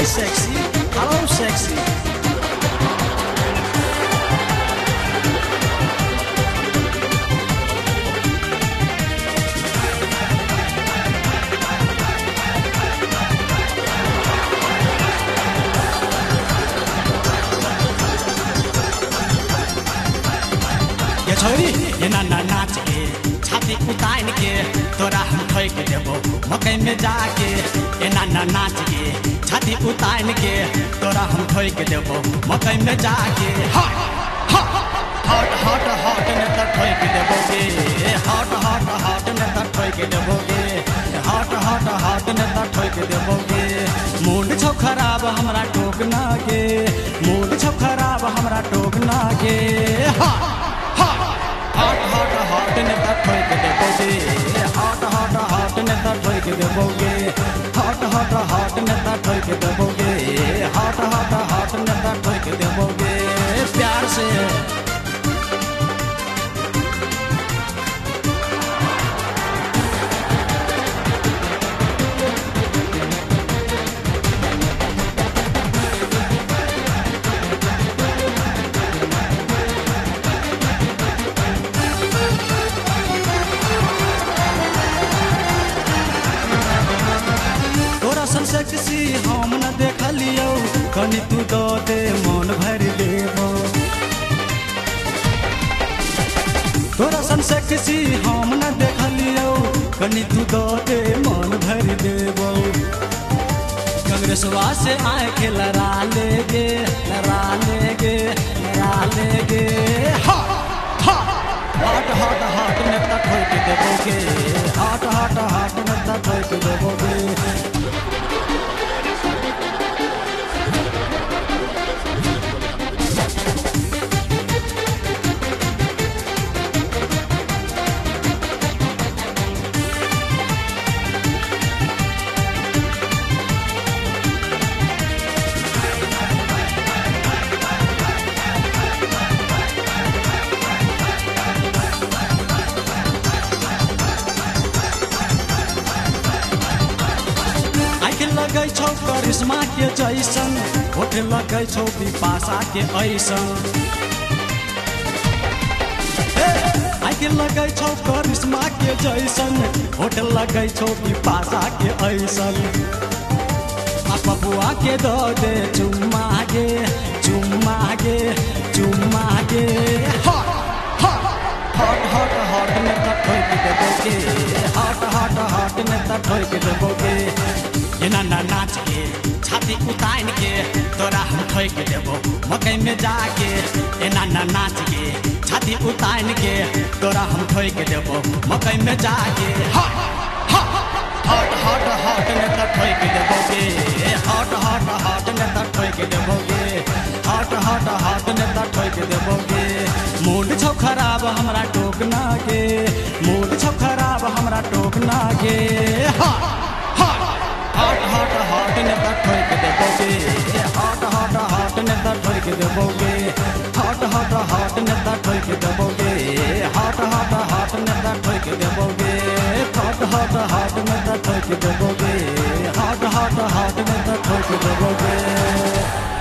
sexy. Hello, sexy. ये छोरी ये ना नाच के छाती उतान के तोरा हम ठोक देबो मकई में जाके। ये ना नाच के छाती उतान के तोरा हम ठोक देबो मकई में जाके। हट हट हट हट ने त ठोक देबोगे। हट हट हट ने त ठोक देबोगे। हट हट हट ने त ठोक देबोगे। मूड छौ खराब हमरा टोकना के। मूड छौ खराब हमरा टोकना के। हट हट हट ने त ठोक देबोगे। हट हट हट ने त ठोक देबोगे। हट हट हट ने त ठोक देबोगे। हट हट हट ने त ठोक देबोगे। प्यार से सेक्सी हम न देखलियो कनी तू दो दे मन भर देबो। तोरा सन सेक्सी हम न देखलियो कनी तू दो दे मन भर देबो। कांग्रेसवा से आए के लड़ा लेगे लड़ा लेगे लड़ा लेगे। हट हट हट ने त ठोक देबोगे। हट हट हट ने त ठोक देबोगे। लगै छौ करिश्मा के जैसन होठ लगै छौ पिपासा के ऐसन। आँखि लगै छौ करिश्मा के जैसन होठ लगै छौ पिपासा के ऐसन। आ बबुआ के दो दे चुम्मा गे चुम्मा गे चुम्मा गे। हट हट हट ने त ठोक देबोगे। हट हट हट ने त ठोक देबोगे। ये ना नाच के छाती उतान के तोरा हम ठोक देबो मकई में जाके। ये ना नाच के छाती उतान के तोरा हम ठोक देबो मकई में जाके। हट हट हट हट ने त ठोक देबोगे। हट हट हट ने त ठोक देबोगे। हट हट हट ने त ठोक देबोगे। मूड छौ खराब हमरा टोकना के। मूड छौ खराब हमरा टोकना के। हट हट हट ने त ठोक देबोगे। हट हट हट ने त ठोक देबोगे। हट हट हट ने त ठोक देबोगे। हट हट हट ने त ठोक देबोगे। हट हट हट ने त ठोक देबोगे। हट हट हट ने त ठोक देबोगे।